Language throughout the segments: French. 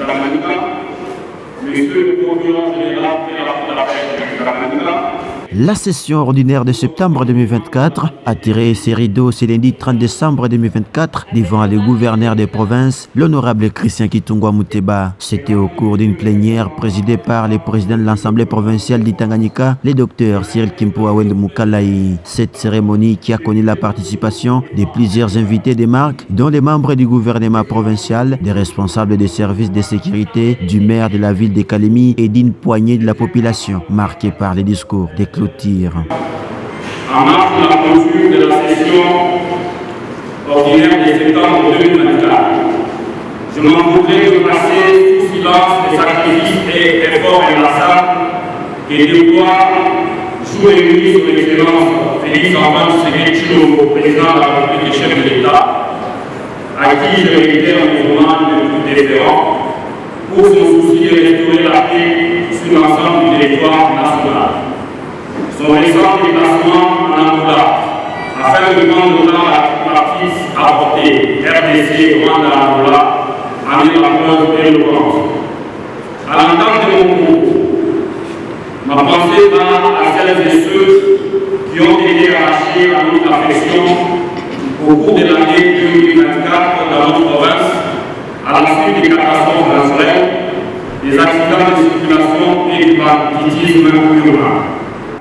Tanganyika, Monsieur le Procureur général de la paix du Tanganyika. La session ordinaire de septembre 2024 a tiré ses rideaux ce lundi 30 décembre 2024 devant le gouverneur des provinces, l'honorable Christian Kitungwa Muteba. C'était au cours d'une plénière présidée par le président de l'Assemblée provinciale du Tanganyika, le docteur Cyril Kimpoawel Mukalayi. Cette cérémonie qui a connu la participation de plusieurs invités de marque, dont les membres du gouvernement provincial, des responsables des services de sécurité, du maire de la ville de Kalemi et d'une poignée de la population, marquée par les discours des clôtures. En marge de la clôture de la session ordinaire de septembre 2024, je m'en voudrais de passer sous silence les sacrifices et efforts inlassables que déploie jour et nuit son excellence Félix Antoine Tshisekedi Tshilombo, président de la République et chef de l'État, à qui je réitère un hommage le plus déférent pour son souci de restaurer la paix sur l'ensemble du territoire national. Son récent déplacement en Angola, afin de prendre la partie apportée RDC, Rwanda, Angola, en est la preuve éloquente. À l'entente de mon propos, ma pensée va à celles et ceux qui ont été arrachés à notre affection au cours de l'année 2024 dans notre province, à la suite des catastrophes naturelles, des accidents de circulation et du banditisme urbain.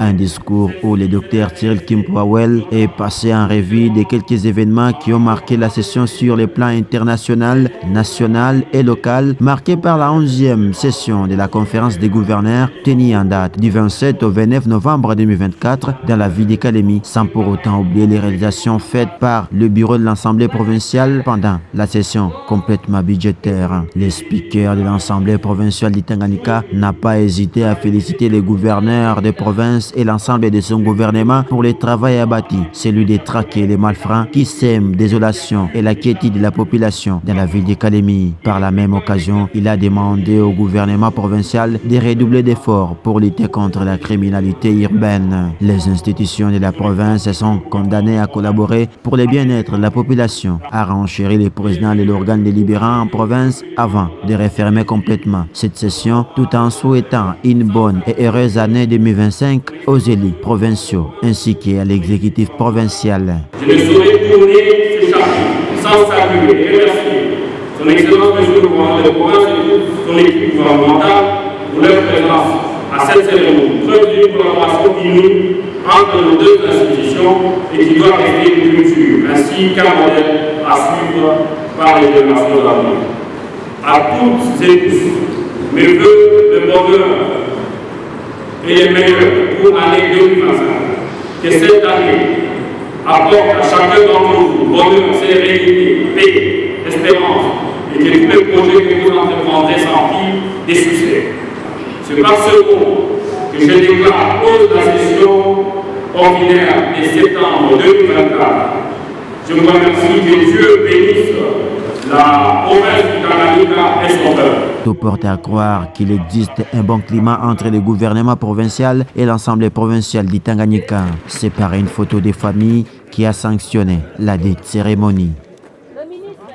Un discours où le docteur Cyril Kimpoawel est passé en revue de quelques événements qui ont marqué la session sur les plans international, national et local, marqué par la 11e session de la conférence des gouverneurs tenue en date du 27 au 29 novembre 2024 dans la ville de Kalemi, sans pour autant oublier les réalisations faites par le bureau de l'Assemblée provinciale pendant la session complètement budgétaire. Le speaker de l'Assemblée provinciale du Tanganyika n'a pas hésité à féliciter les gouverneurs des provinces et l'ensemble de son gouvernement pour le travail abattu, celui de traquer les malfrats qui sèment désolation et la quiétude de la population dans la ville de Kalemi. Par la même occasion, il a demandé au gouvernement provincial de redoubler d'efforts pour lutter contre la criminalité urbaine. Les institutions de la province sont condamnées à collaborer pour le bien-être de la population, a renchéri le président de l'organe délibérant en province avant de refermer complètement cette session tout en souhaitant une bonne et heureuse année 2025 aux élus provinciaux ainsi qu'à l'exécutif provincial. Je ne saurais tourner ce chapitre sans saluer et remercier son Excellence Monsieur le Gouverneur de province et toute son équipe gouvernementale pour leur présence à cette cérémonie, preuve d'une collaboration inouïe entre nos deux institutions et qui doit rester une culture ainsi qu'un modèle à suivre par les générations de l'avenir. À toutes et tous, mes vœux de bonheur et les meilleurs pour l'année 2025. Que cette année apporte à chacun d'entre vous bonheur, sérénité, paix, espérance, et que tous les projets que vous entreprendrez s'emplissent des succès. C'est par ce mot que je déclare close la session ordinaire de septembre 2024. Je vous remercie, que Dieu bénisse la province du Tanganyika et son peuple. Tout porte à croire qu'il existe un bon climat entre le gouvernement provincial et l'Assemblée provinciale du Tanganyika. C'est par une photo des familles qui a sanctionné la dite cérémonie.